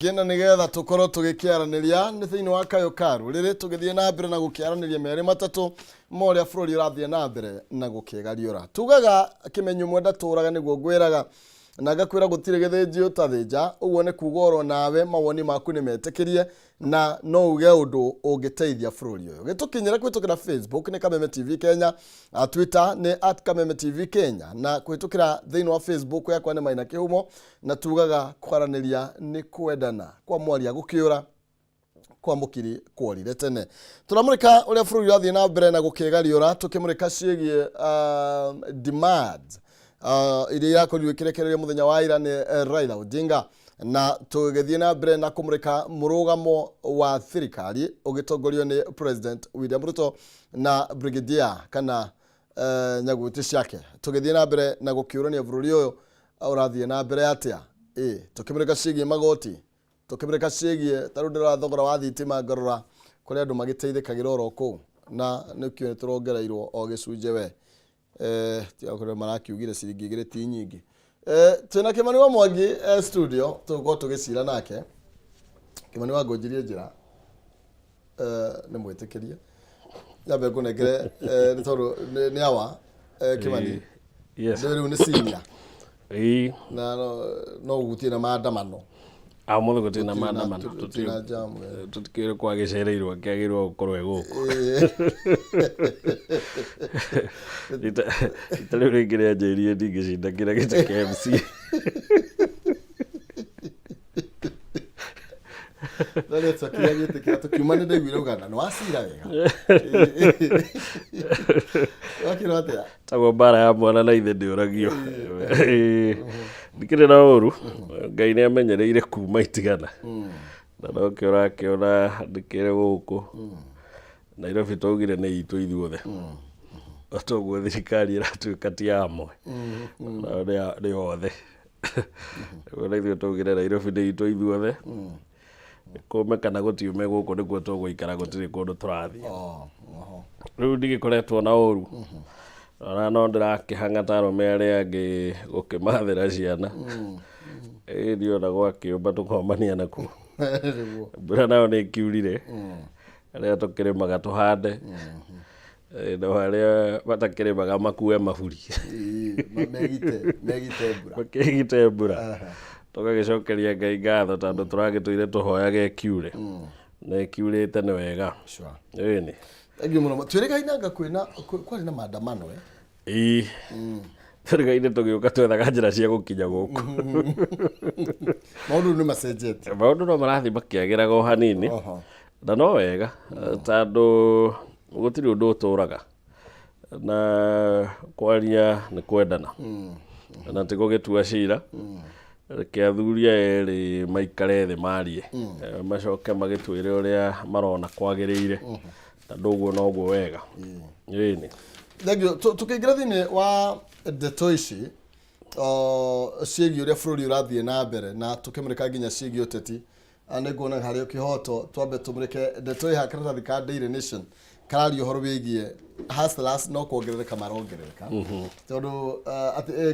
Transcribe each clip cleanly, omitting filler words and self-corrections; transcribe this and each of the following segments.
Gena nigetha tukoro tugikiaraniria ni thiini wa KAYU riri tugithie na mbere na gukiaraniria meri matatu moria bururi urathie na mbere na gukigariura tugaga kimenyu mwenda turaga niguo gwiraga na ngakwira gutire githinji utathinja uguo ni kugorwo nawe mawoni maku ni metikirie na no uge undu ungiteithia bururi uyu gitukinyira kwitukira Facebook ni Kameme TV Kenya, Twitter ni @Kameme TV Kenya na kwitukira thiini wa Facebook yakwa ni Maina Kihumo na tugaga kwaraniria ni kwendana kwa mwaria gukiura kwa mukiri kworire tene turamurika uria bururi urathie na mbere na gukigariura tukimurika ciigie demands iria yakorirwo ikirekereria muthenya wa ira ni Raila Odinga na tugithie na mbere na kumurika murugamo wa thirikari ugitongorio ni President William Ruto na Brigadier kana nyaguti ciake tugithie na mbere na gukiurania bururi uyu urathie na mbere atia tukimurika ciigie magoti tukimurika ciigie tarundira thogora wa thitima ngarura kuri andu magiteithikagira oro ku na nikio turongereirwo o gicunje we tiakore marakiugire ciringi igire ti nyingi tuna Kimani wa Mwangi studio tugo tugicira nake Kimani wa Ngonjirie njira ni mwitikirie yabe kunegere ni toru ni awa Kimani yes ndio ni senior na no gutie na maandamano amothe gutina maandamano tutikire kwa gicereirwo kiagirwo gukorwo eguku itale ringire njerie ndingicinda kira gita kia MC Dale tsakia gite kia tukiumane ndegwire uganda no asira wega wakira atia tago bara ya mwana na ithe ndiuragio ndikire na uru ngai ni amenyereire kuma itigana na no kiona ndikire guku Nairobi tugire ni itu ithuothe atogwo thirikari iratuika ti amwe ni othe wona ithuo tugire Nairobi ni itu ithuothe kume kana gutiume guku niguo tugwikara gutiri kundu turathi riu ndigikoretwo na uru na no ndirakihanga tarume aria angi gukimathira ciana ndio na gwakiumba tukomania naku mbura nayo ni kiurire aria tukirimaga tuhande na aria batakirimaga makue maburi megite mbura tugagicokeria Ngai ngatho tondu turagituire tuhoyage kiure na kiurite ni wega ni Egi muno twirikainanga kwari na maandamano twirikaine tugiuka twethaga njira cia gukinya guku maundu ni macenjete maundu no marathi makiagiraga o hanini na no wega tondu gutiri undu uturaga na kwaria ni kwendana na tigo gitua cira kiathuria eri maikare thi marie macoke magitwire uria marona kwagiriire ndoguo no guo wega ni thegio tukiingira thini wa detoici ciegi uria bururi urathie na mbere na tukimurika nginya ciegi uteti aniguona hari ukihoto twambe tumurike detoi hakaratathi ka Daily Nation karario horo wigie hustlers no kuongerereka marongerereka tondu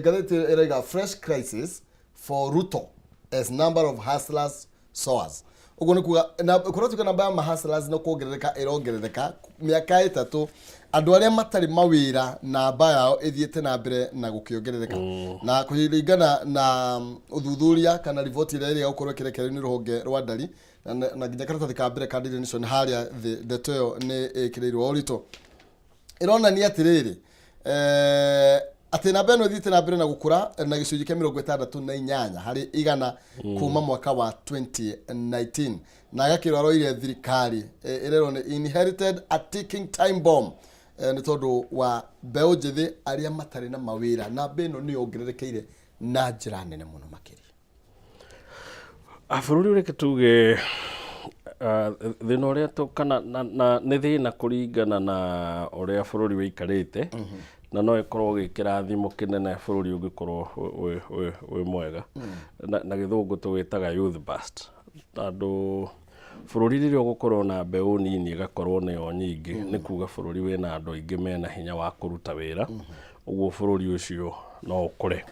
gatheti iraiga fresh crisis for Ruto as number of hustlers soars uguo ni kuga na kurotuka namba ya hustlers no kuongerereka irongerereka miaka itatu andu aria matari mawira na yao ithiete na mbere na gukiongerereka na kuringana na uthuthuria kana report iria gukorwo kirekererio ni ruhonge rwa ndari na nginya karatathi ka mbere ka Daily Nation haria the toyo ni ikireirwo orito irona ni atiriri ati na beno thiete na mbere na gukura na gicunji kia 68 hari igana kuma mwaka wa 2019 na gakirwa roire thirikari irero ni inherited a ticking time bomb ni tondu wa mbeu njithi aria matari na mawira na beno ni ongererekeire na njira nene muno makiri bururi ureke tuge thina uria tukana na ni thina kuringana na uria bururi wikarite na no ikorwo gikirathimo kinene bururi ungikorwo we mwega na githungu tuwitaga youth bust tondu bururi riria gukorwo na mbeu nini igakorwo nayo nyingi ni kuga bururi wina andu aingi mena hinya wa kuruta wira uguo bururi ucio no ukure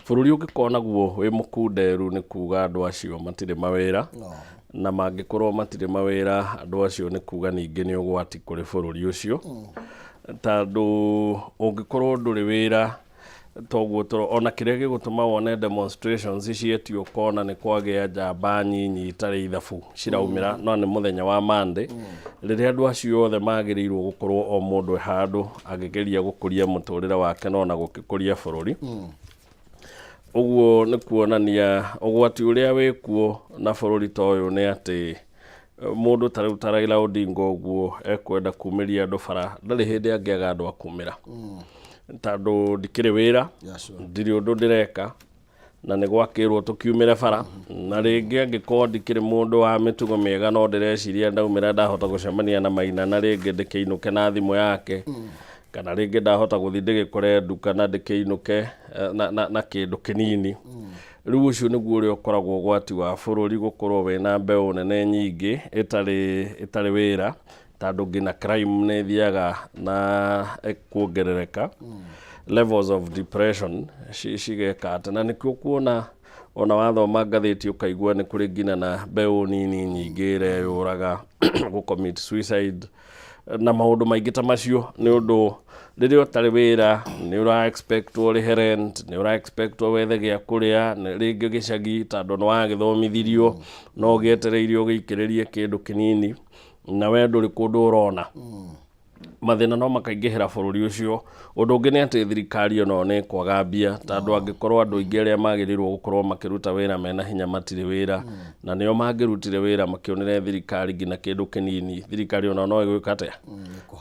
bururi ungikona guo wi mukunderu ni kuga andu acio matire mawira na mangikorwo matire mawira andu acio ni kuga ningi ni ugwati kuri bururi ucio tandu ungikorwo nduri wira toguo ona kiria gigutuma wone demonstrations cietio kona ni kwagia njamba nyinyi itari ithabu ciraumira no ni muthenya wa Monday riria andu acio othe magirirwo gukorwo o mundu handu agigeria gukuria muturire wake no na gukikuria bururi uguo ni kuonania ugwati uria wikuo na bururi toyo ni ati mundu ta Raila Odinga uguo ekwenda kumiria andu bara ndari hindi angiaga andu akumira tandu ndikiri wira ndiri undu ndireka na ni gwakirwo tukiumire bara na ringi angikorwo ndikiri mundu wa mitugo miega no ndireciria ndaumira ndahota gucemania na Maina na ringi ndikiinuke na thimu yake kana ringi ndahota guthi ndigikore nduka na ndikiinuke na kindu kinini riu ucio niguo uri ukoragwo ugwati wa bururi gukorwo wina mbeu nene nyingi itari wira tandu ngina crime ne thiaga na kuongerereka levels of depression cigeka ati na nikio kuona ona wathoma ngathiti ukaigua ni kuri ngina na mbeu nini nyingi ireyuraga gu commit suicide na maundu maingi ta macio ni undu riria utari wira ni ura expect uri rent ni ura expect wethe gia kuria ni ringi gicagi tandu no wagithomithirio no gietereirio giikiririe kindu kinini na wendo ri kundu urona mathina no makaingihira bururi ucio undu ungi ni ati thirikari ono ni kwaga mbia tandu angikorwo andu aingi aria magirirwo gukorwo makiruta wira mena hinya matire wira na nio mangirutire wira makionere thirikari ngina kindu kinini thirikari ono no igwika atia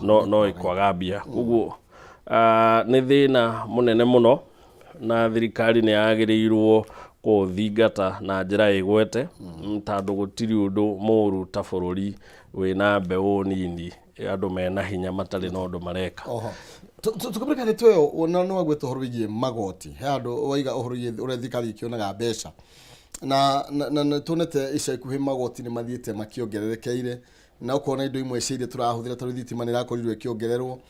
no ikwaga mbia uguo ni thina munene muno na thirikari ni yagirirwo kuthingata na njira igwete tandu gutiri undu muru ta bururi wina mbeu nini andu mena hinya matari na undu mareka tukumrika ni tweyo ona no agwe tohoro wigie magoti he andu waiga ohoro ure thikari kionaga mbeca na tunete ica ikuhi magoti ni mathiete makiongererekeire na ukona indo imwe ciire turahuthira taru thitima ni rakorirwe kiongererwo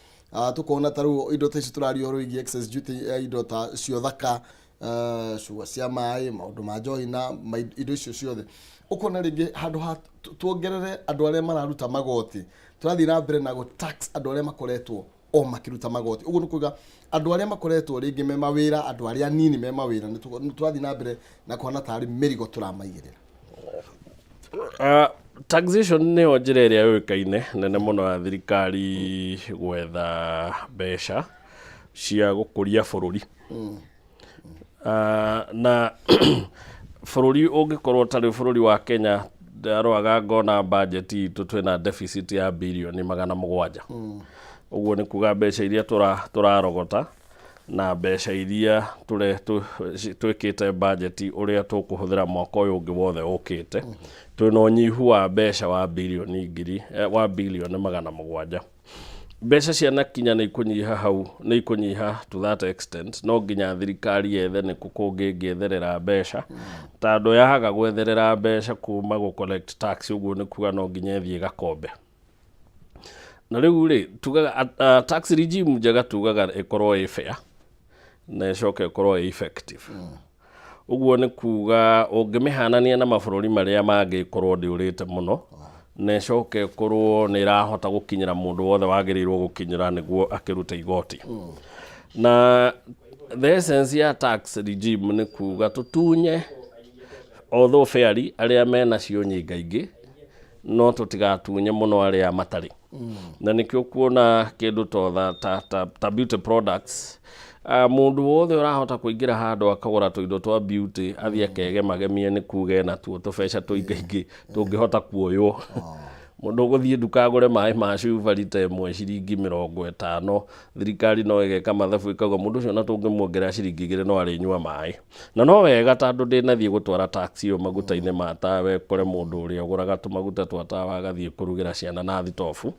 tukona taru indo ta ici turario ohoro wigie excess duty indo ta cio thaka cua cia mai maundu ma johi na indo icio ciothe ukona ringi handu ha tuongerere andu aria mararuta magoti turathi na mbere na go tax andu aria makoretwo o makiruta magoti uguo nikuga andu aria makoretwo ringi me mawira andu aria nini me mawira ni turathi na mbere na kuona tari mirigo turamaigirira taxation ni njira iria yuikaine nene muno ya thirikari gwetha mbeca cia gukuria bururi na bururi ungikorwo tari bururi wa Kenya ndaroaga ngona budget itu twina deficit ya bilioni 700 uguo ni kuga mbeca iria turarogota na mbeca iria twikite budget uria tukuhuthira mwaka uyu ungi wothe ukite twina unyihu wa mbeca wa bilioni 700 mbeca cia nakinya ni ikunyiha hau ni ikunyiha to that extent no nginya thirikari yethe ni kukungingitherera mbeca tandu yahaga gwetherera mbeca kuma go collect tax uguo ni kuga no nginya ethie gakombe na riu ri tugaga tax regime njega tugaga ikorwo i fair na icoke ikorwo i effective uguo ni kuga ungimihanania na mabururi maria mangikorwo ndiurite muno na icoke korwo ni irahota gukinyira mundu wothe wagirirwo gukinyira niguo akiruta igoti na the essence ya tax regime ni kuga tutunye although fairly aria mena cio nyingaingi no tutigatunye muno aria matari na nikio kuona kindu to ta beauty products mundu wothe urahota kuingira handu akagura tuindo twa beauty athie akege magemie ni kuge na tuo tubeca tuingaingi tungihota kuoywo mundu guthie nduka agure mai ma cuba rita imwe ciringi 50 thirikari no igeka mathabu ikago mundu ucio na tungimuongera ciringi 2 no arinyua mai na no wega tandu ndinathie gutwara taxi yo magutaine ma tawe kore mundu uria uguraga tumaguta twa tawa agathie kurugira ciana na thitofu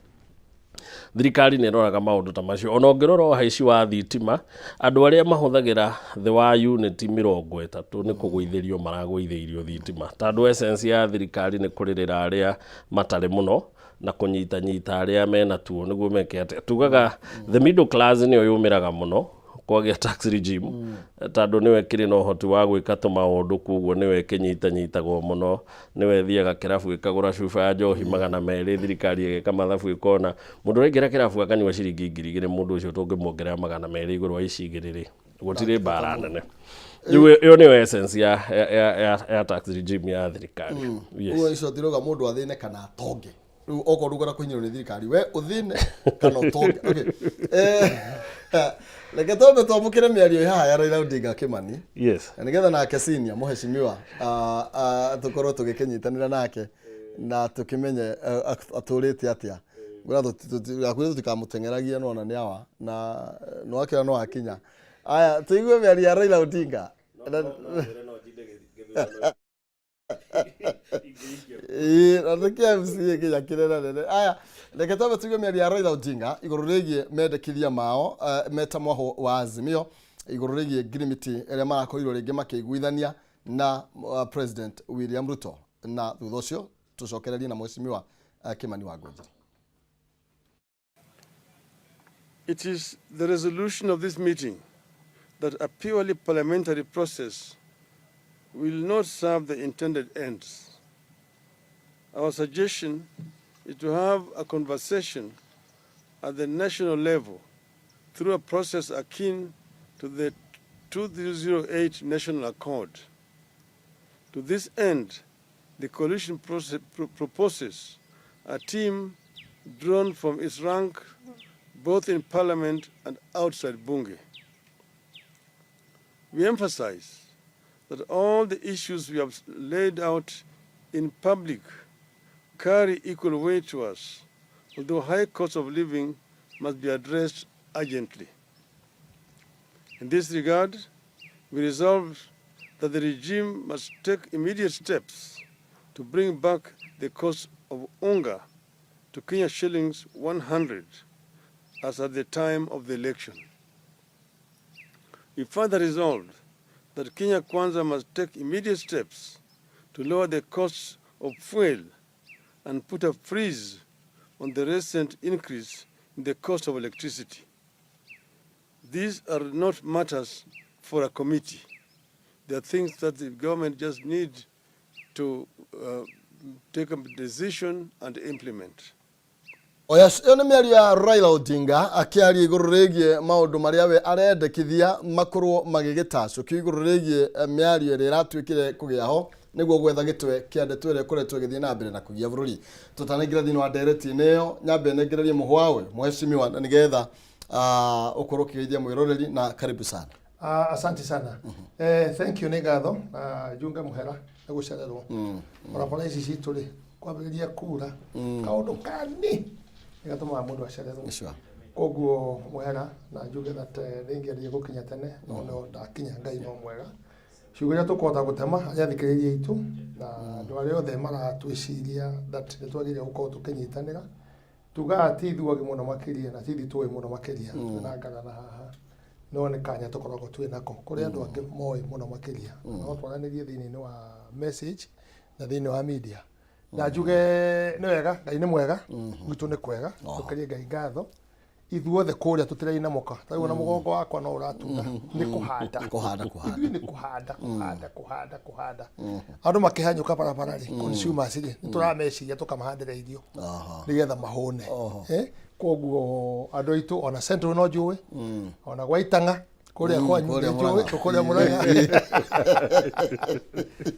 thirikari ni roraga maundu ta macio ona ngirora haici wa thitima andu aria mahuthagira the wa unit 30 ni kugwithirio maragwithirio thitima tandu essence ya thirikari ni kuririra aria matari muno na kunyita aria mena tuo niguo meke ati tugaga the middle class ni yumiraga muno kwagĩa tax regime tondũ nĩwe kĩrĩ na ũhoti wa gwĩka tũmaũndũ koguo nĩwe kĩnyitanyitagwo mũno nĩwe thiaga kĩrabu ĩkagũra cuba ya njohi 200 thirikari ĩgeka mathabu ĩkona mũndũ ũraingĩra kĩrabu akanyua ciringi 2,000 mũndũ ũcio tũngĩmuongerera 200 igũrũ wa ici igĩrĩ gũtirĩ mbara nene. Iyo nĩyo essence ya tax regime ya thirikari. Uwe icio tiroga mũndũ athĩne kana atonge. Rĩu okorwo ũgũra kũhinyĩrwo nĩ thirikari we ũthĩne kana ũtonge. Okay. Reke twambe twamũkĩre mĩario haha ya Raila Odinga Kimani. Yes. Nĩgetha nake senior mũheshimiwa tũkorwo tũgĩkĩnyitanĩra nake na tũkĩmenye atũrĩte atĩa. Ngwĩra tũtikamũteng'eragia nona nĩ awa na no akĩra no akinya. Aya tuigue mĩario ya Raila Odinga. Ndekia MC kĩnya kĩrera nene. Aya reke twambe tuigue mĩario ya Raila Odinga igũrũ rĩgiĩ mendekithia mao meta mwaho wa Azimio igũrũ rĩgiĩ ngirimiti ĩrĩa marakorirwo rĩngĩ makĩiguithania na President William Ruto na thutha ũcio tũcokererie na mheshimiwa Kimani wa Ngũnjiri. It is the resolution of this meeting that a purely parliamentary process will not serve the intended ends. Our suggestion is to have a conversation at the national level through a process akin to the 2008 National Accord. To this end, the coalition proposes a team drawn from its rank both in Parliament and outside Bunge. We emphasize that all the issues we have laid out in public carry equal weight to us, although high cost of living must be addressed urgently. In this regard, we resolved that the regime must take immediate steps to bring back the cost of unga to Kenya shillings 100 as at the time of the election. We further resolved that Kenya Kwanza must take immediate steps to lower the costs of fuel and put a freeze on the recent increase in the cost of electricity. These are not matters for a committee. They are things that the government just needs to take a decision and implement. Oyas ĩyo nĩ mĩario ya Raila Odinga akĩaria igũrũ rĩgiĩ maũndũ marĩa we arendekithia makorwo magĩgĩtacũkio igũrũ rĩgiĩ mĩario ĩrĩa ĩratuĩkire kũgĩa ho nĩguo gwetha gĩtwe kĩa ndeto ĩrĩa ĩkoretwo ĩgĩthiĩ na mbere na kũgia bũrũri. Tũtanaingĩra thĩinĩ wa ndereti-inĩ ĩyo nyambe nengererie mũhwawe mheshimiwa nĩgetha ũkorwo ũkĩgeithia mwĩroreri na karibu sana. Asante sana. Thank you Negatho Junga Muhera na gũcererwo. Barabara ici citũ rĩ kwambĩrĩria kura kaũndũ kani igatũma mũndũ acererwo. Koguo Muhera na njuge that rĩngĩaria gũkinya tene no ndakinya Ngai no mwega. Ciugo iria tũkũhota gũtema arĩa thikĩrĩria itũ na andũ arĩa othe maratwĩciria that nĩtwagĩrĩire gũkorwo tũkĩnyitanĩra tugaga ti ithuothe mũno makĩria na ti ithuĩ mũno makĩria na ngagana haha no nĩ kanya tũkoragwo twĩ nako kũrĩ andũ angĩ moĩ mũno makĩria no twaranĩrie thĩinĩ wa message na thĩinĩ wa media na njuge nĩ wega Ngai nĩ mwega gwitũ nĩ kwega tũkĩrie Ngai ngatho ithuothe kũrĩa tũtĩrĩ na moka tarĩu na mũgongo wakwa no ũratunda nĩ kũhanda andũ makĩhanyũka barabara rĩ consumers rĩ nĩtũrameciria tũkamahandĩra irio nĩgetha mahũne koguo andũ aitũ ona central no njũĩ ona gwaitanga kũrĩa kwanyu njũĩ kũrĩa mũraya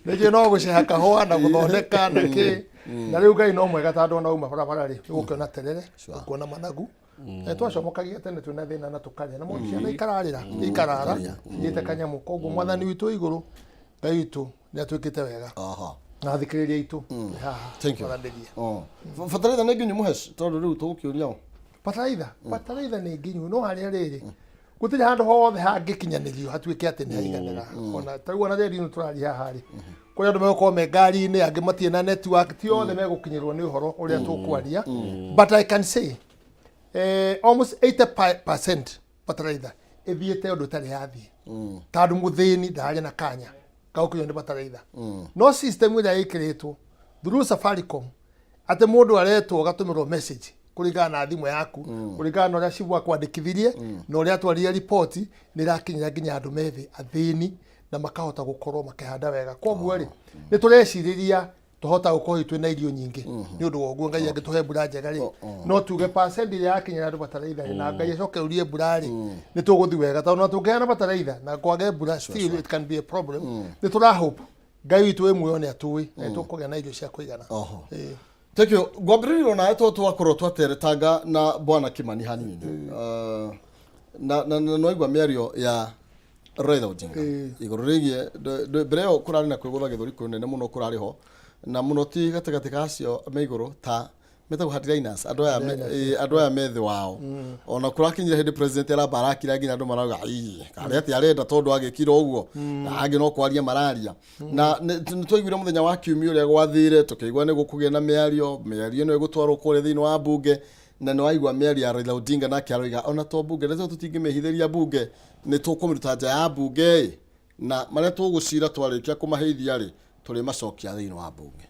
nĩje no gũceha kahũa na gũthondeka na kĩ na rĩu Ngai no mwega tondũ ona uma barabara rĩ ũgũkĩona terere ũkuona managu twacomokagia tene twĩna thĩna na tũkarĩa na mũndũ ciana ikararĩra ikarara nyite kanyamu koguo mwathani witũ igũrũ Ngai witũ nĩ atuĩkĩte wega na thikĩrĩria itũ haha bataraitha nĩ nginyu mũheci tondũ rĩu tũgũkĩũria bataraitha nĩ nginyu no harĩa rĩrĩ gũtirĩ handũ hothe hangĩkinyanĩrio hatuĩke atĩ nĩ haiganĩra ona tarĩu ona rĩrĩ tũraria haha rĩ kũrĩ andũ megũkorwo me ngari-inĩ angĩ matirĩ na network ti othe megũkinyĩrwo nĩ ũhoro ũrĩa tũkwaria but I can say almost 80% bataraitha ithiĩte ũndũ ũtarĩ yathiĩ tondũ mũthĩni ndarĩ na kanya gaũkinywo nĩ bataraitha no system ĩrĩa ĩkĩrĩtwo through Safaricom atĩ mũndũ aretwo gatũmĩrwo message kuringana na thimu yaku kuringana na uria cibwa kwandikithirie na uria atwarire report ni rakinyira nginya andu methi athini na makahota gukorwo makihanda wega koguo ri ni tureciriria tuhota gukorwo twina irio nyingi ni undu woguo ngai angituhe mbura njega ri no tuge percent ya kinyira andu bataraitha na ngai acoke urie mbura ri ni tuguthi wega tondu tungeana bataraitha na kwage mbura still it can be a problem ni tura hope ngai witu we muoyo ni atui na tukugia na irio cia kuigana Thank you. Gwambĩrĩrio na eto twakorwo twateretanga na bwana Kimani hanini. Na noigwa mĩario ya Raila Odinga. Igũrũ rĩgiĩ mbere ĩyo kũrarĩ na kwĩgũtha gĩthũri kũnene mũno kũrarĩ ho na mũno ti gatagatĩ ka acio me igũrũ ta metagwo hardliners andũ aya methi wao. Ona kũrakinyire hĩndĩ president aramba arakira nginya andũ marauga karĩ atĩ arenda tondũ agĩkira ũguo na angĩ no kwaria mararia. Na nĩtwaiguire mũthenya wa kiumia ũrĩa gwathire tũkĩigua nĩ gũkũgĩa na mĩario no ĩgũtwarwo kũrĩa thĩinĩ wa bunge na nĩ waigua mĩario ya Raila Odinga nake aroiga ona to bunge nĩcio tũtingĩmĩhithĩria bunge nĩ tũkũmĩruta nja ya bunge na marĩa tũgũcira twarĩkia kũmaheithia rĩ tũrĩ macokia thĩinĩ wa bunge.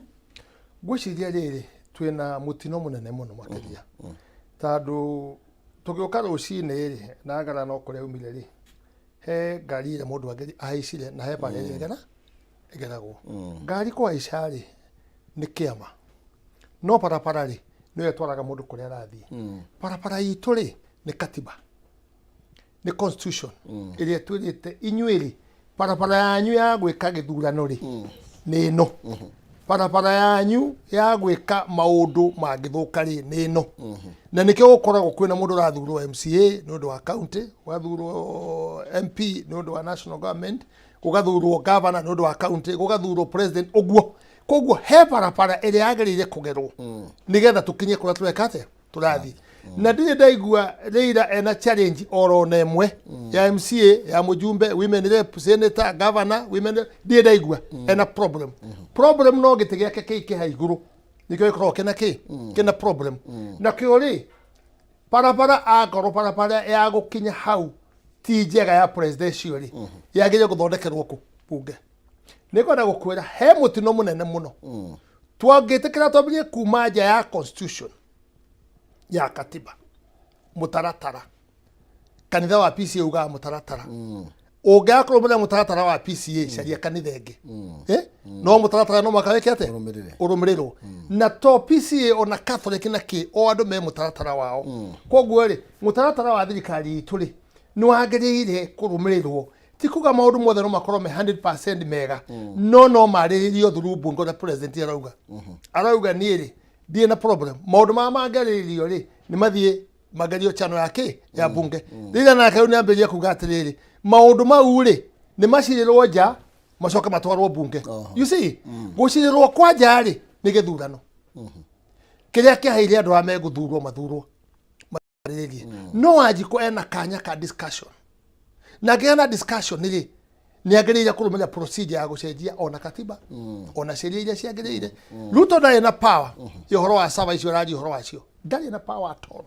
Ngwĩciria rĩrĩ twina mutino munene muno makiria tondu tugiuka rucini ri na ngara no kuria umire ri he ngari ile mundu angeri ahaicire na he bare igana igeragwo ngari kwa ica ri ni kiama no parapara ri no yetwaraga mundu kuria arathi parapara itu ri ni katiba ni constitution iria twirite inyuiri parapara yanyu ya gwika githurano ri ni no parapara yanyu ya gwika maundu mangithuka ri ni no na nikio gukoragwo kwina mundu rathurwo MCA no ndo wa county wathurwo MP no ndo wa national government gugathurwo governor no ndo wa county gugathurwo president uguo koguo he parapara iri yagirire kugerwo nigetha tukinye kura twekate turathi na ndire ndaigua Raila ena challenge oro nemwe ya MCA ya mujumbe women rep senator governor women ndire ndaigua ena problem no gite giake kiki haiguru nikyo ikoro kena problem na kiori parapara agoro parapara ya gukinya hau ti njega ya presidential yagire guthondekerwo ku bunge niko na gukwira he mutino munene muno twangitikira twambirie kuma nja ya constitution ya katiba mutaratara kanitha wa PCA uga mutaratara ugakorwo muri mutaratara wa PCA sharia kanitha ingi no mutaratara no makaweke ate urumiriro na to PCA ona Catholic na ki o andu me mutaratara wao koguo ri mutaratara wa thirikari turi ni wagirire kurumirirwo tikuga maundu mothe no makorwo me 100% mega no mariririo through bunge na president arauga ni ri die na problem maundu ma mangaririo ri ni mathie magario chano yake ya bunge rira na kayo ni amberia kuga atiriri maundu mau ri ni macirirwo nja macoka matwarwo bunge you see gucirirwo kwa nja ri ni githurano kiria kihaire andu ame guthurwo mathurwo mariririe no ajiko ena kanya ka discussion na gena discussion ri ni agirire kurumira procedure ya gucenjia ona katiba ona sheria iria ciagirire Ruto ndari na power ihoro wa sava icio raji ihoro wacio ndari na power at all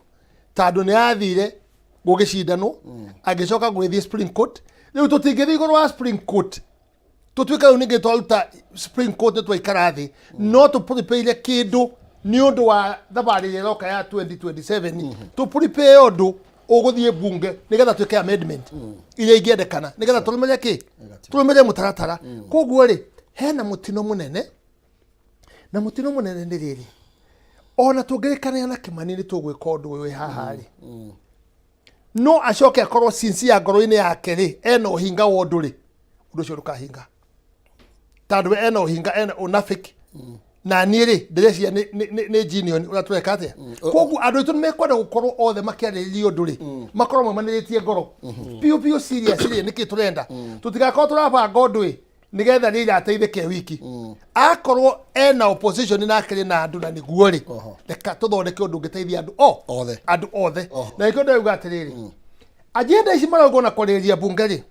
tondu ni athire gugicindanwo agicoka gwithie Supreme Court riu tutingithi iguru wa Supreme Court tutwika yu ningi twaruta Supreme Court twaikara thi no tuprepare kindu ni undu wa thabari iroka ya 2027 tuprepare undu uguthie bunge nigetha twike amendment iria ingiendekana nigetha turumire ki turumire mutaratara koguo ri hena mutino munene na mutino munene ni riri ona tungirikana na Kimani ni tugwika undu wi haha ri no acoke akorwo sincere ngoro-ini yake ri ena uhinga wa undu ri undu ucio ndukahinga tondu ena uhinga ena unafiki na ni ri ndirecia ni genuine ura tweka atia koguo andu itu mekwenda gukorwo othe makiariririo undu ri makorwo mamaniritie ngoro piu serious ri niki turenda tutigakorwo turabanga undu ri nigetha Raila ateithike wiki akorwo ena opposition na akiri na andu na niguo ri reka tuthondeke undu ngiteithia andu othe na ikyo ndauga atiriri agenda ici marauga na kwariria bunge ri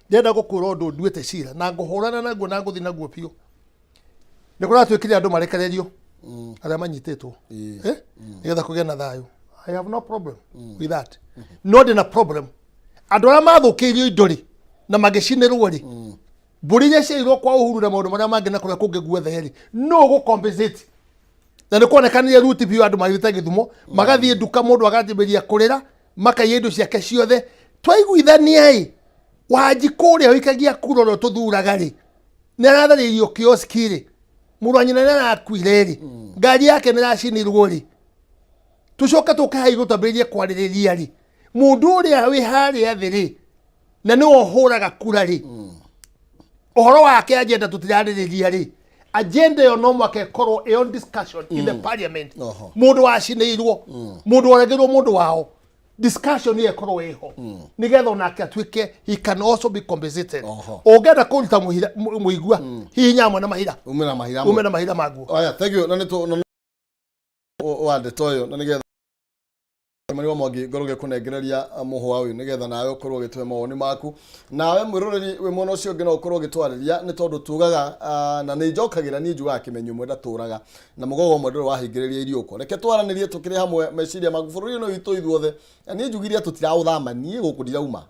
ndenda gukura undu nduite cira na nguhurana naguo na nguthi naguo piu nikuratwikire andu marekererio aria manyitetwo nigetha kugia na thayu I have no problem with that not in a problem andu aria mathukirio indo ri na magicinirwo ri mburi iria ciairwo kwa uhuru na maundu maria mangi na kuria kungi guothe ri no go compensate na nä kuonekanire ruti biå andå marä Githumo magathiä nduka må ndå agathiä kå rä ra makaiä indo ciake ciothe twaiguithania Wanji kå rä a å ikagia kura å tå thuraga rä nä aratharä irio kioski rä må rå anyina nä arakuire rä ngari yake nä racinirwo rä tå coke tå ke haigå twambä rä rie kwarä rä ria rä må ndå å rä a wä harä a thä rä na nä we å hå raga kura rä å horo wake agenda tå tirarä rä ria rä agenda yo no mwake korwo on discussion in the parliament mundu wacinirwo mundu oregerwo mundu wao discussion ye korwo eho nigetha onake atwike he can also be compensated ogenda kuruta muigua hinya mwe na mahira umena mahira maguo aya thank you na nito wande toyo na nigetha mani wa mwangi ngoroge kunengereria muhwa uyu nigetha nawe ukorwo gitwe mawoni maku nawe mwiroreri we mwana ucio ngina ukorwo gitwaririria ni tondu tugaga na ni njokagira ni njuga kimenyu mwenda turaga na mugogo mwendo wahingiriria irio uko reke twaranirie tukiri hamwe meciria maku bururi no itu ithuothe ni njugiria tutirauthamanie guku ndirauma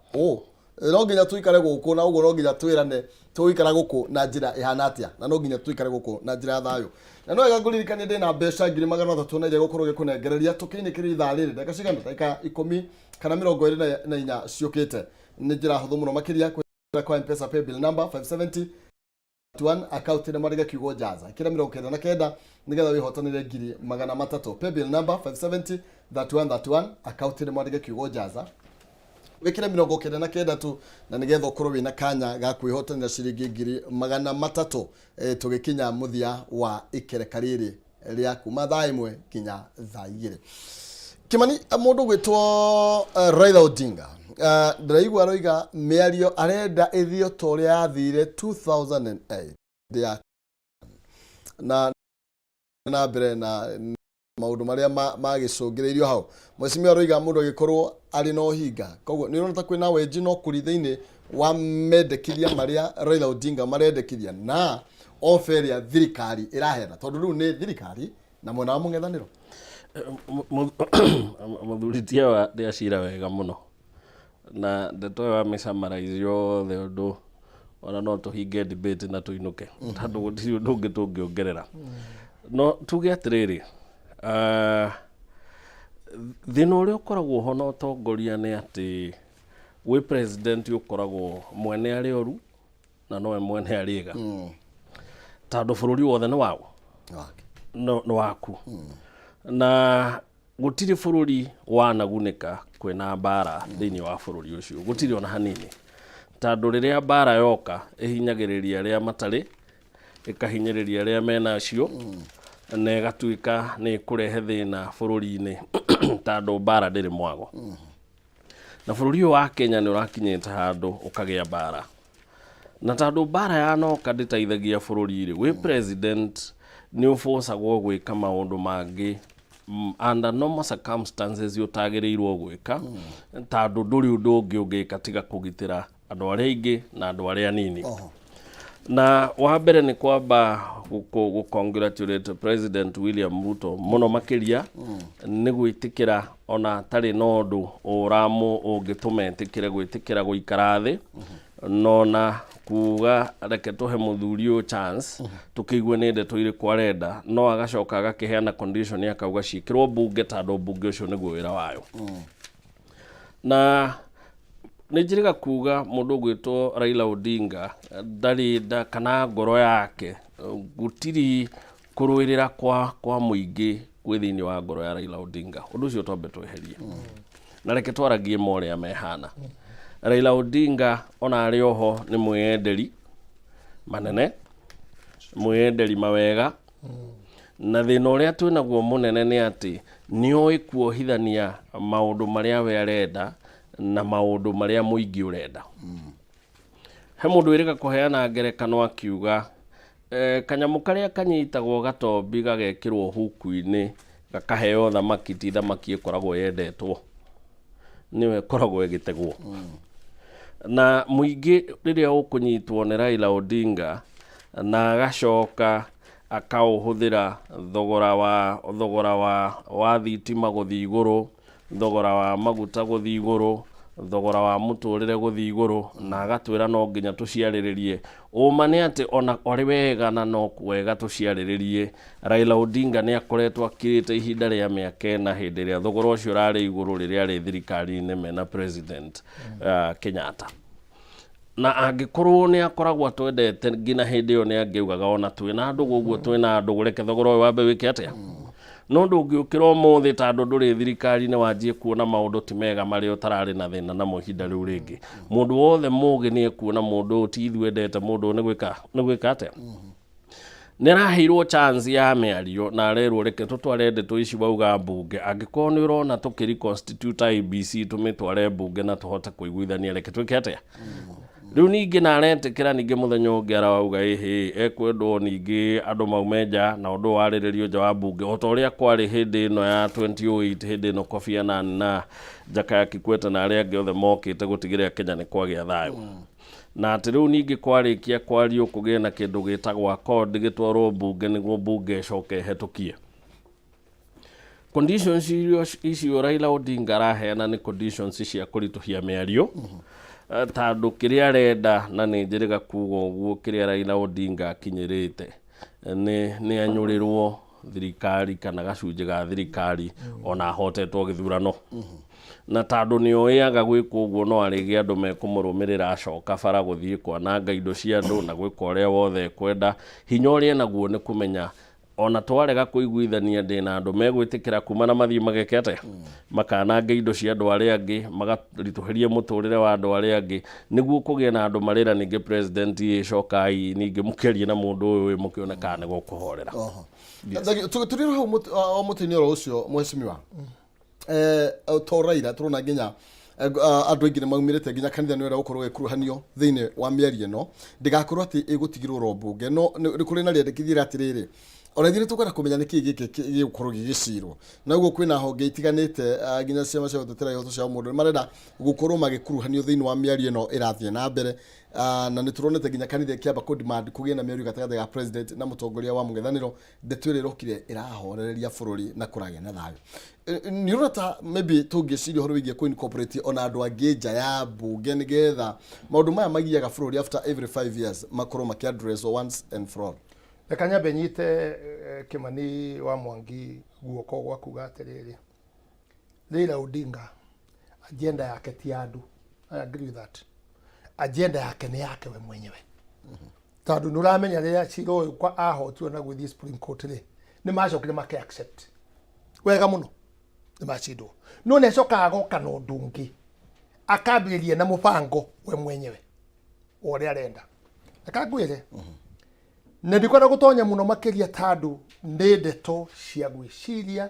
no nginya tuikare guku na uguo no nginya twirane tuikara guku na njira ihana atia na no nginya tuikare guku na njira ya thayo na no ega nguririkania ndina mbeca 3,300 na iria gukorwo gikunengereria tukiinikiri ithaa riri ndeka cigana ndeka 10 kana 24 ciukite ni njira huthu muno makiria kwa M-Pesa paybill number 570 account ni marige kiugo jaza kira 99 nigetha wihotanire 300 paybill number 570 account ni marige kiugo jaza wikire 99 tu na nigetha ukorwo wina kanya ga kwihotanira ciringi 300 tugikinya muthia wa ikereka riri ria kuma thaa imwe kinya thaa igiri Kimani mundu gwitwo Raila Odinga ndiraigua roiga miario arenda ithio toria yathire 2008 dia na mbere na maundu maria magicungireirio hau mwecimia roiga mundu agikorwo ari no hinga koguo ni ronata kwina wenji no kuri thiini wa mendekithia maria Raila Odinga marendekithia na oferia thirikari irahera tondu riu ni thirikari na mwena wa mung'ethaniro muthuritia wa ndiacira wega muno na ndeto wa misamarize yothe undu ona no tuhinge debate na tuinuke tondu gutiri undu ungi tungiongerera no tuge atiriri thina uria ukoragwo ho no tongoria ni ati we president ukoragwo mwene ari oru na no mwene ari ega tondu bururi wothe ni wawo no waku na gutiri bururi wanaguneka kwena mbara thiini wa bururi ucio gutiri ona hanini tondu riria mbara yoka ihinyagiriria aria matari ikahinyiriria aria mena cio na igatuika ni kurehe thina bururi-ini tondu mbara ndiri mwago na bururi wa Kenya ni urakinyite handu ukagia mbara na tondu mbara yanoka nditaithagia bururi-ri we president ni ufocagwo gwika maundu mangi under normal circumstances utagirirwo gwika tondu nduri undu ungi ungika tiga kugitira andu aria ingi na andu aria nini na wa mbere ni kwamba congratulate President William Ruto muno makiria ni gwitikira ona tari no ndu uramu ungitumetikire gwitikira guikara thi nona kuga reke tuhe muthuri o chance tukigwe ni ndeto iri kwarenda no agacoka agakiheana condition yakauga cikirwo bunge tondu bunge ucio niguo wira wayo na nijiriga kuga mundu gwitwo Raila Odinga ndari kana ngoro yake gutiri kuruirira kwa muingi gwi thiini wa ngoro ya Raila Odinga undu ucio tombe tweherie na reke twaragie moria mehana Raila Odinga ona ari oho ni mwenderi manene mwenderi mawega na thina uria twinaguo munene ni ati ni oi kuohithania maundu maria we arenda na maundu maria muingi urenda he mundu wirika kuheana ngerekano akiuga kanyamu karia kanyitagwo gatombi gagekirwo huku-ini gakaheo thamaki ti thamaki ikoragwo yendetwo niwe koragwo igitegwo na muingi riria ukunyitwo ni Raila Odinga na agacoka akauhuthira thogora wa thitima guthi iguru thogora wa maguta guthi iguru thogora wa muturire guthi iguru na agatwira no nginya tuciariririe uma ni ati ona ori wega na no kwega tuciariririe Raila Odinga ni akoretwo akirite ihinda ria miaka ena hindi ria thogora ucio rari iguru riria ri thirikari-ini mena president Kenyatta na angikorwo ni akoragwo twendete ngina hindi yo ni angiugaga ona twina andu guguo twina andu gureke thogora uyu wambe wike atia no ndungiukira umuthi tondu nduri thirikari-ini wanjie kuona maundu ti mega mari utarari na thina na muhinda riu ringi mundu wothe mugi ni ekuona mundu ti thwendete mundu ni gwika atia niraheirwo chance ya miario na arerwo reke tutware ndeto ici bauga mbunge angikorwo ni urona tukiri constitute IEBC tumitware mbunge na tuhote kuiguithania reke twike atia riu ningi na aretikira ningi muthenya ungi arauga ekwendwo ningi andu maumeja na undu wariririo nja wa mbunge otoria kwari hindi ino ya 2008 hindi ino Kofi Annan na Jakaya Kikwete na aria angi othe mokite gutigirira Kenya ni kwagia thayo na ati riu ningi kwarikia kwario kugie na kindu gitagwo accord gitwarwo mbunge niguo mbunge coke hetukie conditions icio Raila Odinga raheana ni conditions cia kurituhia miario tondu kiria arenda na ni njiriga kuga uguo kiria Raila Odinga akinyirite ni anyurirwo thirikari kana gacunje ga thirikari ona hotetwo githurano na tondu ni oyaga gwika uguo no arigi andu mekumurumirira acoka bara guthii kwananga indo cia andu na gwika uria wothe kwenda hinya uria naguo ni kumenya ona twarega kuiguithania ndina andu megwitikira kuma na mathii magekete makananga indo cia andu aria angi magarituhirie muturire wa andu aria angi niguo kugie na andu marira ningi president icokai ningi mukerie na mundu uyu mukioneka ni gukuhorera turiro hau mutini oro ucio mweshimiwa to Raila turona nginya andu aingi ni maumirite nginya kanitha ni wera gukorwo gikuruhanio thiini wa mieri ino ndigakorwo ati igutigirwo rombunge no ni kuri na riendekithira atiriri ona thire tukwenda kumenya niki giki gigukorwo gigicirwo naguo kwina honge itiganite nginya ciama cia utetera yoto cia mundu marenda gukorwo magikuruhanio thiini wa mieri ino irathie na mbere na ni turonete nginya kanitha kiamba ku demand kugie na mieri gatagate ga president na mutongoria wa mung'ethaniro ndetwire rokire irahorereria bururi na kuragia na thayo ni urata maybe tungicirio horo wigie ku incorporate ona andu angi nja ya mbunge nigetha maundu maya magiaga bururi after every 5 years makorwo makiaddress once and for all reka nyambe nyite Kimani wa Mwangi guoko gwa kuga atiriri Raila Odinga agenda yake ti andu I agree with that agenda yake ni yake we mwenyewe tondu nuramenya riria ciro kwa ahotio na guthii Supreme Court ri ni macokire make accept wega muno ni macindo no ne coka agoka no ndungi akambiririe na mubango we mwenyewe ore arenda akagwire na ndikora gutonya muno makiria tandu ndi ndeto cia gwiciria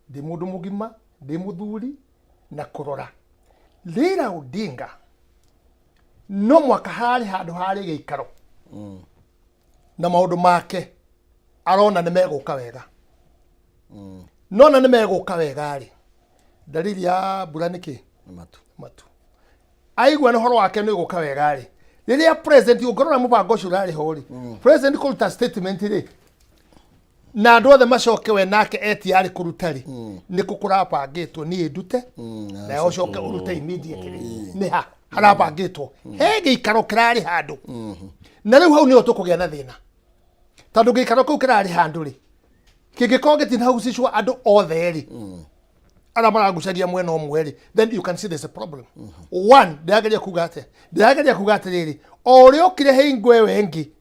ndi mundu mugima ndi muthuri na kurora Raila Odinga no mwaka hari handu hari giikaro na maundu make arona ni meguka wega no na ni meguka wega ri dalili ya buraniki matu aigwa no horo wake ni guka wega ri riria president ukorora mubango ucio rari hori president kuruta statement ri na andu othe macoke we nake etiari kurutari ni kukurabangitwo ni ndute na ucoke urute immediately ni ha harabangitwo he giikaro kirari handu na riu hau ni tukugia na thina tondu giikaro kau kirari handu ri kingiko gitina husicwa andu othe ri ara maragucaria mwena omwe ri then you can see there's a problem one ndageria kugate riri ori okire hingo wengi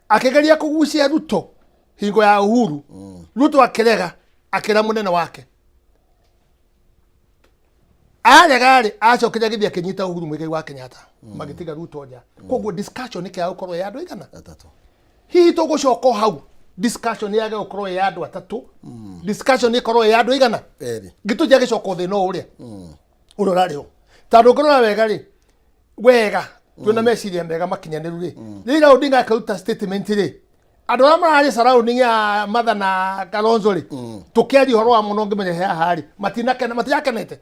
akigeria kugucia Ruto hingo ya Uhuru Ruto akirega akira munene wake aregari acokire githia kinyita Uhuru mwigai wa Kenyatta magitiga Ruto nja koguo discussion ikia ukorwo ya andu igana atatu hihi tugucoka hau discussion yage ukorwo ya andu atatu discussion ikorwo ya andu igana gitujia gicoka thino uria urorariho tondu ngorora wega ri wega twina meciria mega makinyaniru ri Raila Odinga akaruta statement ri andu ara marari surrounding ya Martha na Kalonzo ri tukiari horo wa muno ngimenya hari matinakenete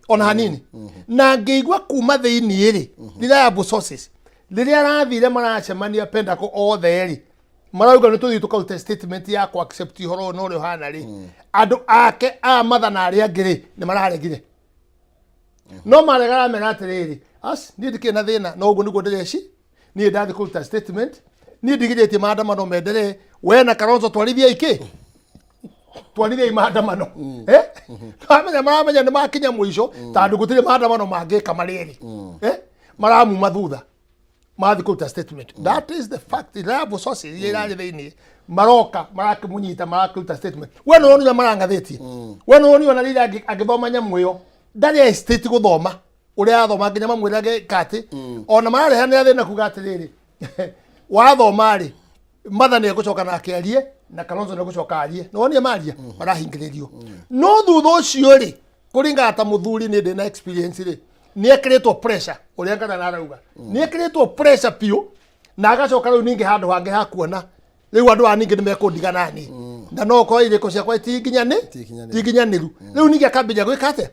ona hanini na ngeigwa kuma thiini ri reliable sources riria rathire maracemania penda ko othe ri marauga ni tuthi tukaruta statement ya ku accept horo no ri hana ri andu ake a Martha na ari angire ni mararegire no maregara mena atiriri as ni ndikina thina no ugu niguo ndireci ni ndathi kuruta statement ni ndigirite maandamano mendere we na Kalonzo twarithia iki twarithia maandamano maramenya ni makinya mwisho tandu gutire maandamano mangika mariri maramu mathutha mathi kuruta statement. That is the fact. Irabo sosi irari thiini maroka marakimunyita marakuruta statement. We no ni marangathiti we no ni ona rira agithoma nyamu iyo ndari state guthoma uria athoma nginya mamwirage kati ona marareha ni athina kuga atiriri wathoma ri mathani egucoka na akiarie na Kalonzo ne gucoka arie no ni maria marahingiririo no thutha ucio ri kuringa ata muthuri ni ndina experience ri ni ekiritwo pressure uria ngana na arauga ni ekiritwo pressure pio na agacoka riu ningi handu hangi ha kuona riu andu aningi ni mekundiga nani na no ko iriko ciakwa tiginyaniru riu ningi akambia gwika ate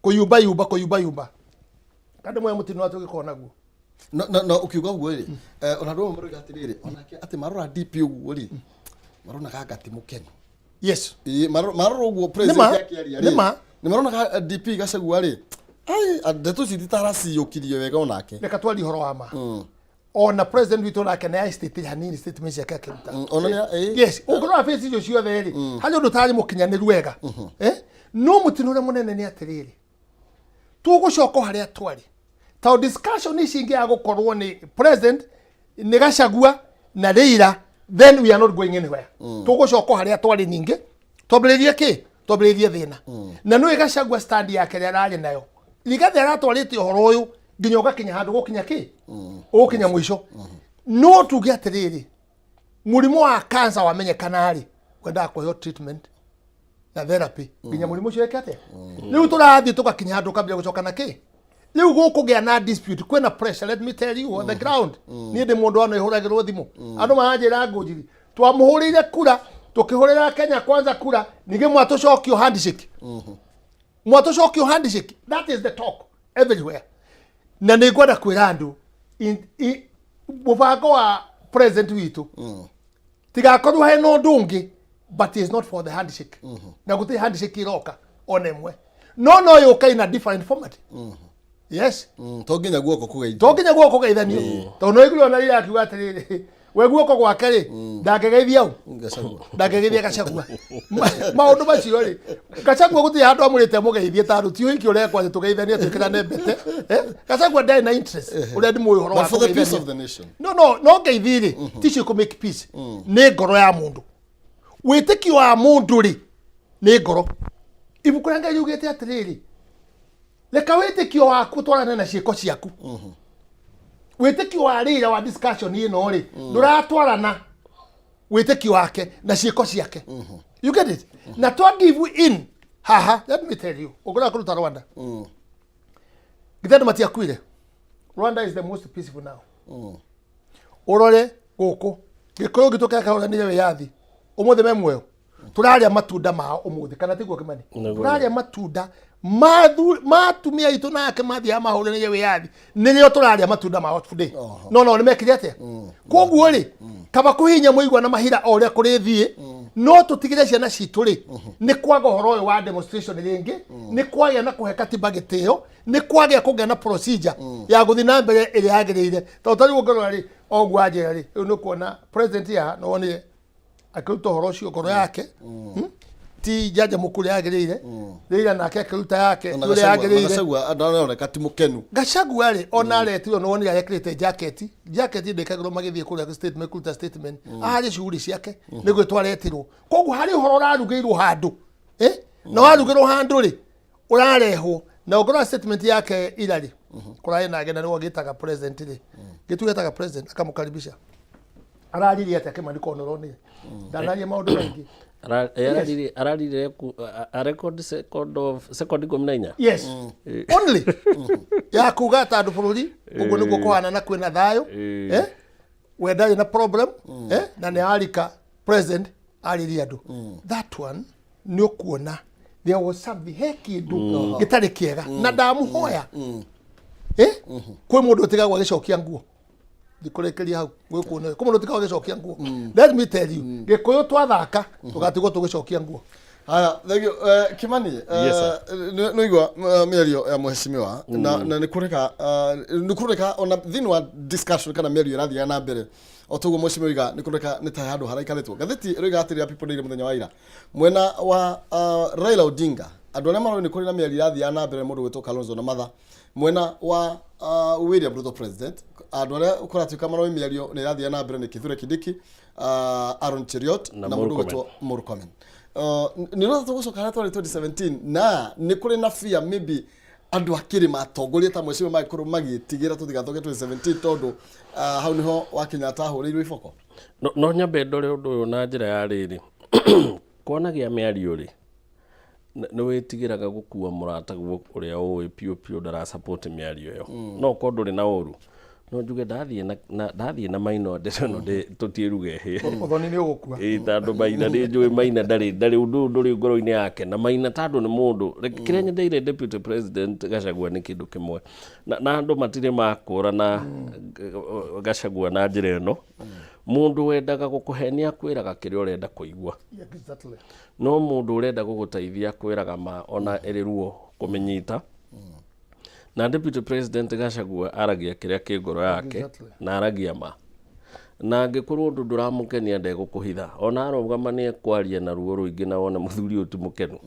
kuyumba kandi mwe mutino atugikona naguo no ukiuga uguo ri ona ndo muriga atiriri onake ati marora DP uguo ri marona gagati mukenu yes marora uguo president yakiaria ri ni marona DP gacagua ri ai ndeto cititaraci yukirio wega onake reka twari horo wa ma ona president witu nake na state hanini statement yake akiruta ona yes ugora face icio ciothe ri hari undu tari mukinyaniru wega no mutinure munene ni atiriri tugucoka haria twari ta discussion ici ingi ya gukorwo ni president ni Gachagua na Raila then we are not going anywhere tugucoka haria twari ningi twambiririe thina na no Gachagua stand yake ria rari nayo ligathe aratwarite uhoro uyu nginya ugakinya handu gukinya ukinya mwisho no tuge atiriri murimo wa cancer wamenyekana ari kwenda kwa treatment na therapy nginya murimo ucio ekate riu turathie tugakinya handu kambia gucoka na riu gukugia na dispute kwena pressure. Let me tell you on the ground ni ndi mundu ano ihuragirwo thimu andu maranjira ngujiri twamuhurire kura tukihurira Kenya kwanza kura ninge mwatucokio handshake handshake. That is the talk everywhere na ni gwada kwira andu mubango wa president witu tigakorwo he no ndungi but is not for the handshake na guti handshake iroka onemwe no yuka in a different format yes tonginya guoko kugeithanio to no iguru na rira akiuga atiriri we guoko gwake ri ndagegeithia ndagegeithia Gachagua maundu macio ri Gachagua guti handu amurite mugeithie ta ruti hiki urekwa tugeithania twikirane mbete Gachagua ndai na interest uria ndi muyo horo wa for the peace of the nation no geithiri ticio ku make peace ni ngoro ya mundu witikio wa mundu ri ni ngoro ibukuranga yugite atiriri leka witikio waku twarana na ciiko ciaku witikio wa rira wa discussion ino ri nduratwarana witikio wake na ciiko ciake you get it na to give in let me tell you ugura kuruta Rwanda githadu matia kwire Rwanda is the most peaceful now urore guku gikoyo gitoka kahoranire we yathi umuthi memwe turaria matunda mao umuthi kana tiguo kimani turaria matunda matumia itu nake mathia mahurire we yathi nirio turaria matunda mao today no ni mekire atia koguo ri kaba kuhinya muigwa na mahira oria kuri thie no tutigire ciana citu ri ni kwaga horo uyu wa demonstration ringi ni kwaga na kuhe katiba gitio ni kwaga kugia na procedure ya guthi na mbere iri yagirire to tari gukoro ri ogwa ajira ri no kuona president ya no ni akiruta horo ucio ngoro yake ti jaja mukuri yagirire rira nake akiruta yake uri yagirire Gachagua adaoneka ti mukenu Gachagua ri ona retiro no ni yakirite jacket ndekagiro magithie kuria statement kuruta statement ahari shuri ciake nigwe twaretirwo koguo hari horo rarugeirwo handu na warugirwo handu ri urarehwo na ugora statement yake irari kurai na agena niwo gitaga president ri gitugetaga president akamukaribisha arariri ate akimandiko noroni ndanarie maundu maingi ararire record second gomnanya yes only ya kuga ta andu bururi ugo niguo kuhana na kwina thayo wenda na problem na ne alika president ariri andu that one ni ukuona there was something hekindu gitari kiega na ndamuhoya kwe mundu tigagwa gicokia nguo dikurekeria hau gwikuona ko mundu tigagwa gicokia nguo let me tell you gikuyu twathaka tugatigwo tugicokia nguo Haya, thank you. Kimani, no igwa mĩario ya mheshimiwa na nĩ kureka ona thĩinĩ wa discussion kana mĩario ĩrathiaga na mbere o toguo mheshimiwa iga nĩ kureka nĩ ta handũ haraikarĩtwo gatheti ĩroiga atĩrĩra people nĩ mũthenya wa ira mwena wa Raila Odinga andũ arĩa maroni kũrĩ na mĩario ĩrathiaga na mbere mũndũ gwĩtwo Kalonzo na Matha mwena wa William Ruto president andũ arĩa kũratuĩka maroni mĩario nĩ ĩrathiaga na mbere nĩ Kithure Kindiki, Aaron Cheriot na mũndũ gwĩtwo Murkomen. Nĩ rĩo tũgũcoka harĩa twarĩ 2017 na nĩ kũrĩ na fear maybe andũ akĩrĩ matongoria ta mheshimiwa magĩkorwo magĩtigĩra tũtigathoke 2017 tondũ hau nĩho wakinya tahũrĩirwo iboko. No nyambe ndore ũndũ ũyũ na njĩra ya rĩrĩ kwanagia mĩario rĩ nĩ wĩtigĩraga gũkua mũrata ũrĩa ũĩ piũ piũ ndara support mĩario ĩyo no ko ndũrĩ na ũru no njuge ndathiĩ na maino ndĩreno tũtiĩruge ũthoni nĩ ũgũkua tondũ maina nĩ njũĩ maina ndarĩ ũndũ ndũrĩ ngoro-inĩ yake na maina tondũ nĩ mũndũ kĩrĩa nyendeire deputy president Gachagua nĩ kĩndũ kĩmwe na andũ matirĩ makũrana Gachagua na njĩra ĩno mũndũ wendaga gũkũhenia kwĩraga kĩrĩa ũrenda kũigua no mũndũ ũrenda gũgũteithia kwĩraga ma ona ĩrĩ ruo kũmenyita na deputy president Gachagua aragia kĩrĩa kĩ ngoro yake na aragia ma na angĩkorwo ũndũ ndũramũkenia ndegũkũhitha ona arũgama nĩ ekwaria na ruo rũingĩ na wona mũthuri ũyũ ti mũkenu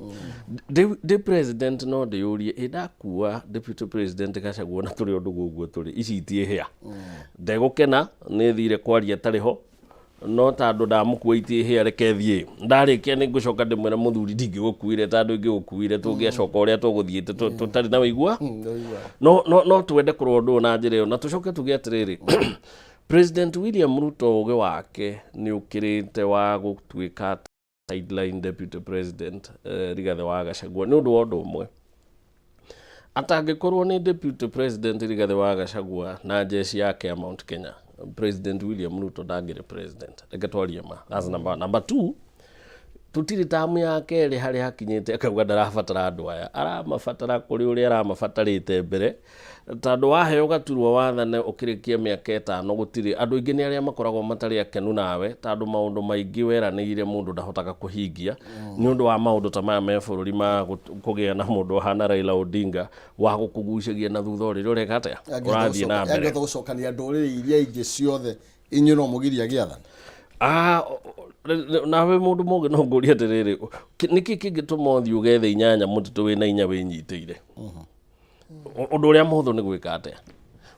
the president no ndĩyũrie ĩndakua deputy president Gachagua na tũrĩ ũndũ gũguo tũrĩ ici itiĩhĩa ndegũkena nĩ thire kwaria tarĩ ho no tandũ ndamũkua itiĩhĩa reke thiĩ ndarĩkia nĩ ngũcoka ndĩmwĩra mũthuri ndingĩgũkuire tandũ ingĩgũkuire tũngĩacoka ũrĩa tũgũthiĩte tũtarĩ na wĩigua no twende kũrwo ũndũ na njĩra ĩyo na tũcoke tuge atĩrĩrĩ President William Ruto ũgĩ wake nĩ ũkĩrĩte wa gũtuĩka sideline deputy president Rigathi wa Gachagua nĩ ũndũ wa ũndũ ũmwe atangĩkorwo nĩ deputy president Rigathi wa Gachagua na jeshi yake ya Mount Kenya President William Ruto ndangĩrĩ president reke twarie ma that's number 2 tutiri tamu yake ĩrĩ harĩa hakinyĩte akauga ndarabatara andũ aya aramabatara kũrĩ ũrĩa aramabatarĩte mbere tondũ waheo gaturwa wathane ũkĩrĩkia mĩaka 5 gũtirĩ andũ aingĩ nĩ arĩa makoragwo matarĩ akenu nawe tondũ maũndũ maingĩ weranĩire mũndũ ndahotaga kũhingia nĩ ũndũ wa maũndũ ta maya me bũrũri ma kũgĩa na mũndũ hana Raila Odinga wa gũkũgucagia na thutha ũrĩa ũreka atĩa ũrathiĩ na mbere angĩtho gũcokania ndũrĩrĩ iria ingĩ ciothe inyuĩ no mũgiria gĩathana nawe mũndũ mũngĩ no ngũria atĩrĩrĩ nĩkĩ kĩngĩtũma ũthiĩ ũgethe inyanya mũtitũ wĩna inya wĩnyitĩire ũndũ ũrĩa mũhũthũ nĩ gwĩka atĩa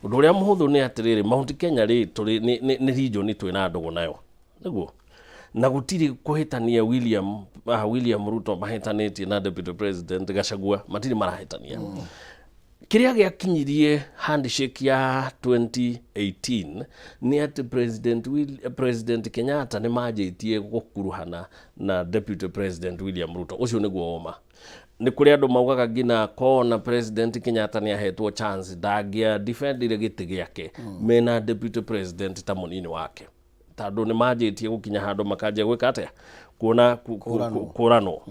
ũndũ ũrĩa mũhũthũ nĩ atĩrĩrĩ Mount Kenya rĩ tũrĩ nĩ region twĩna ndũgũ nayo nĩguo na gũtirĩ kũhĩtania William Ruto mahĩtanĩtie na deputy president Gachagua matirĩ marahĩtania kĩrĩa gĩakinyirie handshake ya 2018 nĩ atĩ president Kenyatta nĩ manjĩtie gũkuruhana na deputy president William Ruto ũcio nĩguo oma nĩ kũrĩ andũ maugaga ngina kona president Kenyatta nĩ ahetwo chance ndangĩa defendire gĩtĩ gĩake mena deputy president ta mũnini wake tondũ nĩ manjĩtie gũkinya handũ makanjia gwĩka atĩa kuona kũranwo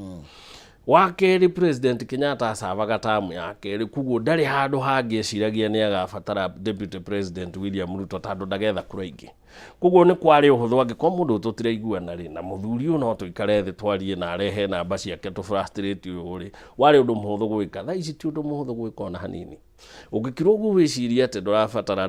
wakerĩ president Kenyatta acavaga tamu yake kuguo ndarĩ handũ hangĩeciragia nĩ agabatara deputy president William Ruto tondũ ndagetha kura ingĩ kuguo nĩ kwarĩ ũhũthũ angĩkorwo mũndũ tũtiraiguana rĩ na mũthuri ũyũ no tũikare thĩ twarie na arehe namba ciake tũfrustrate ũyũ rĩ warĩ ũndũ mũhũthũ gwĩka thaa ici ti ũndũ mũhũthũ gwĩka ona hanini ũngĩkirwo ũguo wĩciria atĩ ndũrabatara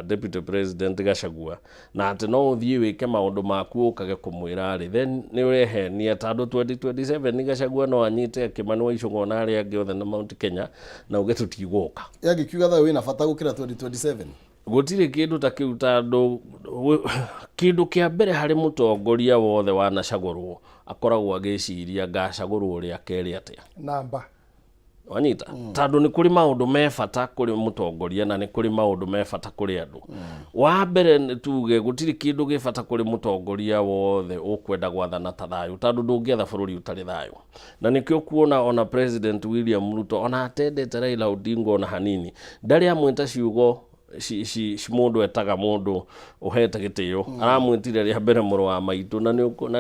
deputy president Gachagua na atĩ no ũthiĩ wĩke maũndũ maku ũkage kũmwĩra rĩ then nĩ ũrehenia tondũ 2027 Gachagua no anyite Kimani wa Icũng'wa na arĩa angĩ othe na Mount Kenya na uge tũtigũka yangĩkiuga thayo wĩna bata gũkĩra 2027 gũtirĩ kĩndũ ta kĩu tondũ kĩndũ kĩa mbere harĩ mũtongoria wothe wanacagũrwo akoragwo agĩciria ngacagũrwo ũrĩa kerĩ atĩa namba wanyita tondũ nĩ kũrĩ maũndũ me bata kũrĩ mũtongoria na nĩ kũrĩ maũndũ me bata kũrĩ andũ wa mbere tuge gũtirĩ kĩndũ gĩ bata kũrĩ mũtongoria wothe ũkwenda gwathana ta thayũ tondũ ndũngĩetha bũrũri ũtarĩ thayũ na nĩkĩo kuona ona president William Ruto ona atendete Raila Odinga ona hanini ndarĩ amwĩta ciugo mũndũ etaga mũndũ ũhete gĩtĩo aramwĩtire rĩa mbere mũrũ wa maitũ na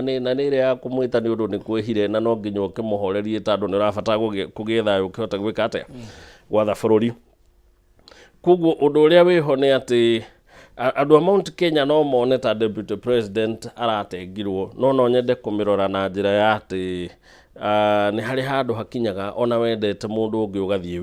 nĩ ĩrĩa ya kũmwĩta nĩ ũndũ nĩ kwĩhire na no nginya ũkĩmũhorerie tondũ nĩ ũrabatara kũgĩa thayũ ũkĩhota gwĩka atĩa gwatha bũrũri kuguo ũndũ ũrĩa wĩho nĩ atĩ andå a Mount Kenya no mone ta deputy president aratengirwo no nyende kũmĩrora na njĩra ya atĩ nĩ harĩ handũ hakinyaga ona wendete mũndũ ũngĩ ũgathiĩ